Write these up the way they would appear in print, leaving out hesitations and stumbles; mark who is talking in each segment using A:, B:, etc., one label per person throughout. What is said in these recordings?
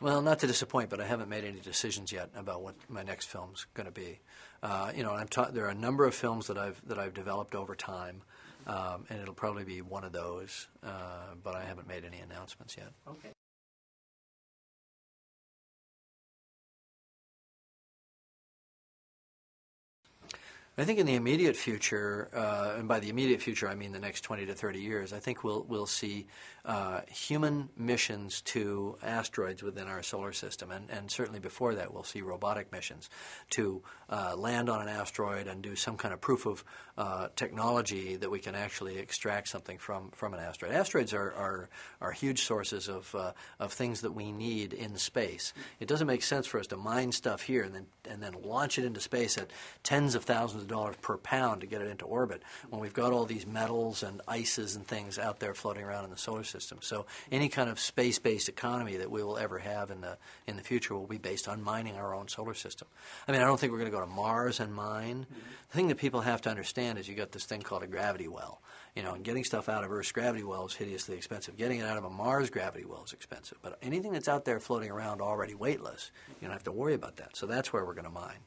A: Well, not to disappoint, but I haven't made any decisions yet about what my next film's going to be. There are a number of films that I've developed over time, and it'll probably be one of those. But I haven't made any announcements yet.
B: Okay.
A: I think in the immediate future, and by the immediate future I mean the next 20 to 30 years, I think we'll see human missions to asteroids within our solar system, and certainly before that we'll see robotic missions to land on an asteroid and do some kind of proof of technology that we can actually extract something from an asteroid. Asteroids are huge sources of things that we need in space. It doesn't make sense for us to mine stuff here and then launch it into space at tens of thousands of dollars per pound to get it into orbit when we've got all these metals and ices and things out there floating around in the solar system. So any kind of space-based economy that we will ever have in the future will be based on mining our own solar system. I mean, I don't think we're going to go to Mars and mine. The thing that people have to understand is you got this thing called a gravity well. And getting stuff out of Earth's gravity well is hideously expensive. Getting it out of a Mars gravity well is expensive. But anything that's out there floating around already weightless, you don't have to worry about that. So that's where we're going to mine.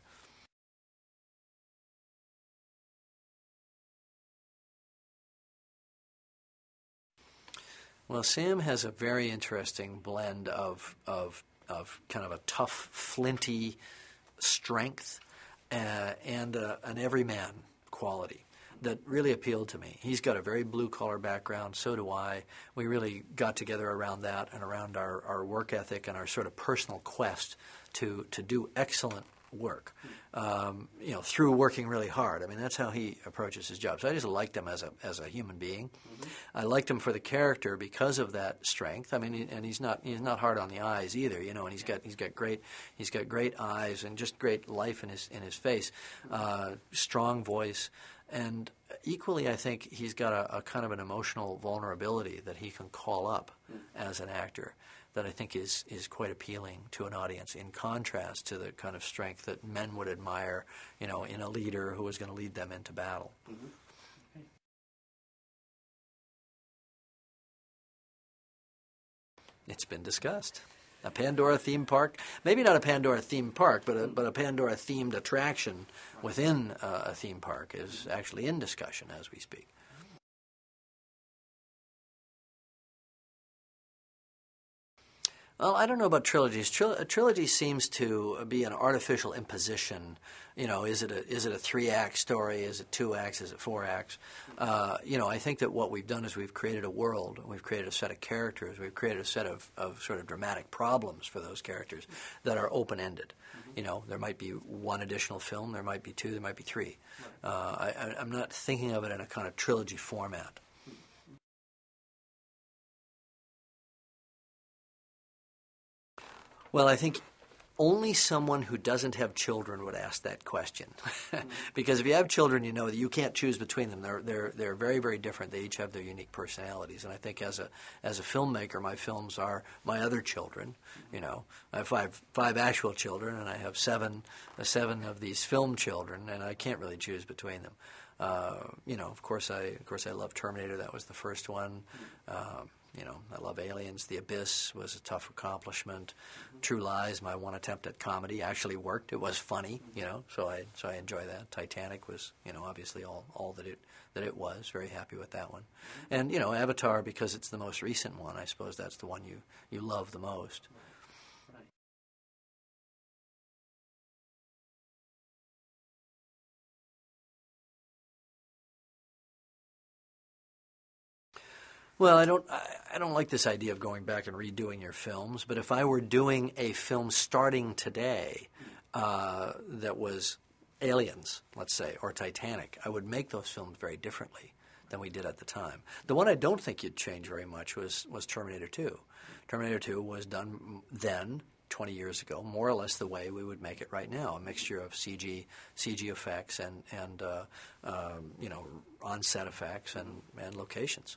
A: Well, Sam has a very interesting blend of kind of a tough, flinty strength and an everyman quality that really appealed to me. He's got a very blue-collar background, so do I. We really got together around that and around our work ethic and our sort of personal quest to do excellent work, through working really hard. I mean, that's how he approaches his job. So I just liked him as a human being. Mm-hmm. I liked him for the character because of that strength. I mean, and he's not hard on the eyes either. And he's got great eyes and just great life in his face. Strong voice, and equally, I think he's got a kind of an emotional vulnerability that he can call up as an actor, that I think is quite appealing to an audience, in contrast to the kind of strength that men would admire, in a leader who is going to lead them into battle.
B: Mm-hmm. Okay.
A: It's been discussed. A Pandora theme park, maybe not a Pandora theme park, but a Pandora themed attraction within a theme park is actually in discussion as we speak. Well, I don't know about trilogies. A trilogy seems to be an artificial imposition. Is it a 3-act story? Is it 2 acts? Is it 4 acts? I think that what we've done is we've created a world. We've created a set of characters. We've created a set of sort of dramatic problems for those characters that are open-ended. There might be 1 additional film. There might be 2. There might be 3. I'm not thinking of it in a kind of trilogy format. Well, I think only someone who doesn't have children would ask that question, because if you have children, you know that you can't choose between them. They're very, very different. They each have their unique personalities, and I think as a filmmaker, my films are my other children. I have five actual children, and I have seven of these film children, and I can't really choose between them. Of course I love Terminator. That was the first one. I love Aliens. The Abyss was a tough accomplishment. True Lies, my 1 attempt at comedy, actually worked. It was funny, so I enjoy that. Titanic was, obviously all that it was. Very happy with that one. And, Avatar, because it's the most recent one, I suppose that's the one you love the most. Well, I don't like this idea of going back and redoing your films, but if I were doing a film starting today that was Aliens, let's say, or Titanic, I would make those films very differently than we did at the time. The one I don't think you'd change very much was Terminator 2. Terminator 2 was done then, 20 years ago, more or less the way we would make it right now, a mixture of CG effects and on-set effects and locations.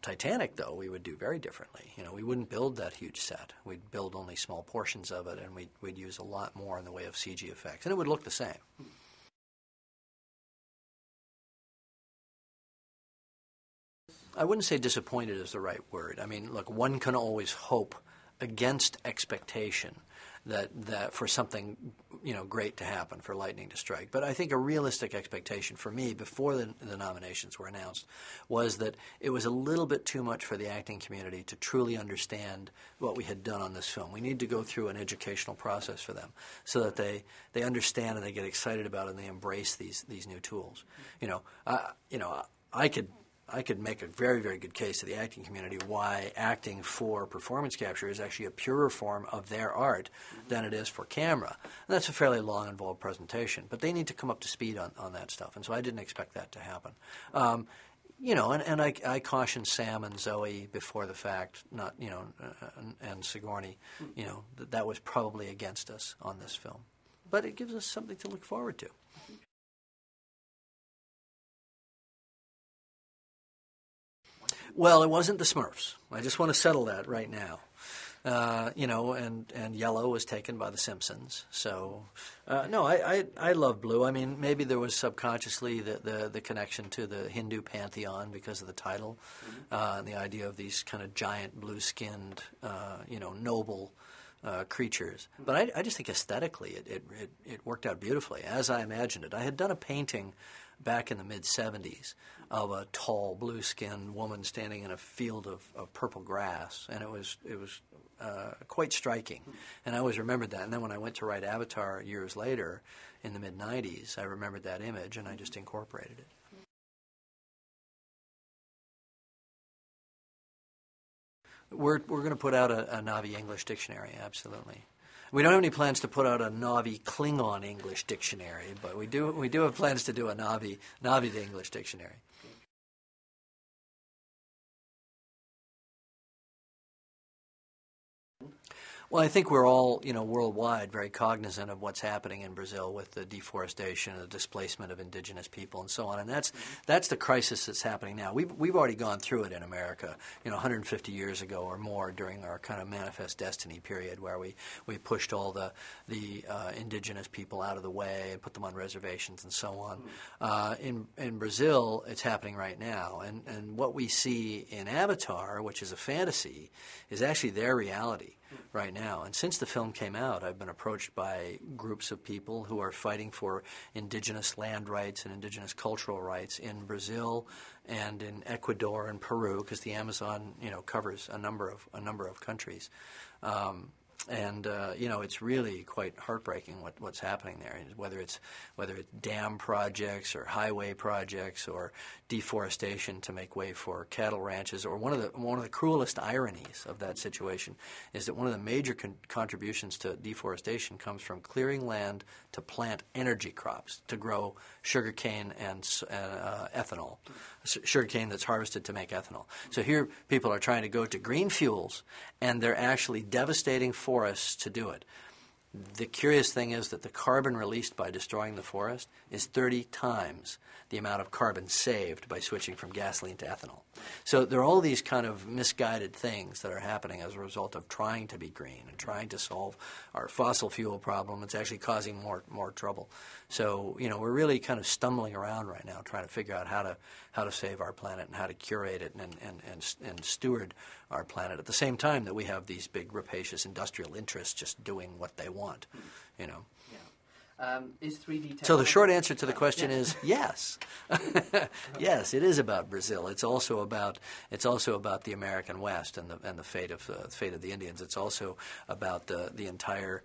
A: Titanic, though, we would do very differently. We wouldn't build that huge set. We'd build only small portions of it, and we'd use a lot more in the way of CG effects, and it would look the same. I wouldn't say disappointed is the right word. I mean, look, one can always hope against expectation that for something great to happen, for lightning to strike. But I think a realistic expectation for me before the nominations were announced was that it was a little bit too much for the acting community to truly understand what we had done on this film. We need to go through an educational process for them so that they understand and they get excited about it and they embrace these new tools. I could make a very, very good case to the acting community why acting for performance capture is actually a purer form of their art than it is for camera. And that's a fairly long, involved presentation. But they need to come up to speed on that stuff. And so I didn't expect that to happen. And I cautioned Sam and Zoe before the fact, and Sigourney, that was probably against us on this film. But it gives us something to look forward to. Well, it wasn't the Smurfs. I just want to settle that right now. And yellow was taken by the Simpsons. So, no, I love blue. I mean, maybe there was subconsciously the connection to the Hindu pantheon because of the title, and the idea of these kind of giant blue-skinned, noble creatures. But I just think aesthetically it worked out beautifully, as I imagined it. I had done a painting back in the mid-'70s of a tall, blue-skinned woman standing in a field of purple grass, and it was quite striking. And I always remembered that. And then when I went to write Avatar years later, in the mid-'90s, I remembered that image, and I just incorporated it. We're going to put out a Na'vi English dictionary, absolutely. We don't have any plans to put out a Na'vi Klingon English dictionary, but we do have plans to do a Na'vi to English dictionary. Well, I think we're all, worldwide very cognizant of what's happening in Brazil with the deforestation and the displacement of indigenous people and so on. And that's the crisis that's happening now. We've already gone through it in America, 150 years ago or more during our kind of manifest destiny period where we pushed all the indigenous people out of the way and put them on reservations and so on. In Brazil, it's happening right now. And what we see in Avatar, which is a fantasy, is actually their reality right now. And since the film came out, I've been approached by groups of people who are fighting for indigenous land rights and indigenous cultural rights in Brazil and in Ecuador and Peru, because the Amazon, covers a number of countries. It's really quite heartbreaking what's happening there. Whether it's dam projects or highway projects or deforestation to make way for cattle ranches, or one of the cruelest ironies of that situation is that one of the major contributions to deforestation comes from clearing land to plant energy crops to grow sugarcane and ethanol, sugarcane that's harvested to make ethanol. So here people are trying to go to green fuels, and they're actually devastating forests to do it. The curious thing is that the carbon released by destroying the forest is 30 times the amount of carbon saved by switching from gasoline to ethanol. So there are all these kind of misguided things that are happening as a result of trying to be green and trying to solve our fossil fuel problem. It's actually causing more trouble. So, we're really kind of stumbling around right now trying to figure out how to save our planet and how to curate it and steward our planet at the same time that we have these big rapacious industrial interests just doing what they want, Yeah.
B: Is 3D
A: So the short answer to the question is yes. Yes, it is about Brazil. It's also about the American West and the fate of the Indians. It's also about the entire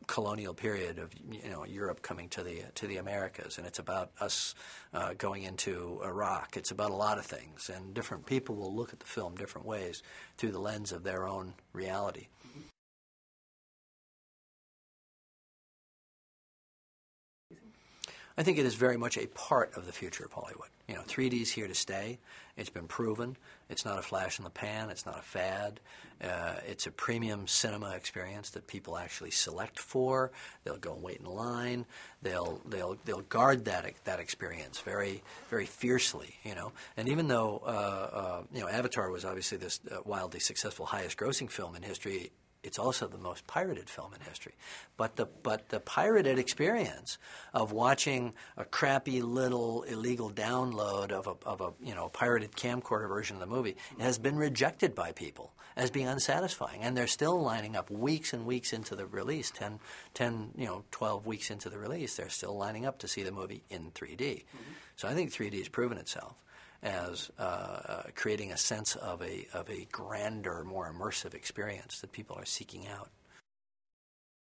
A: colonial period of Europe coming to the Americas, and it's about us going into Iraq. It's about a lot of things, and different people will look at the film different ways through the lens of their own reality. I think it is very much a part of the future of Hollywood. 3D is here to stay. It's been proven. It's not a flash in the pan. It's not a fad. It's a premium cinema experience that people actually select for. They'll go and wait in line. They'll guard that experience very, very fiercely. And even though Avatar was obviously this wildly successful, highest-grossing film in history, it's also the most pirated film in history. But the pirated experience of watching a crappy little illegal download of a pirated camcorder version of the movie has been rejected by people as being unsatisfying, and they're still lining up weeks and weeks into the release, 12 weeks into the release, they're still lining up to see the movie in 3D. Mm-hmm. So I think 3D has proven itself as creating a sense of a grander, more immersive experience that people are seeking out.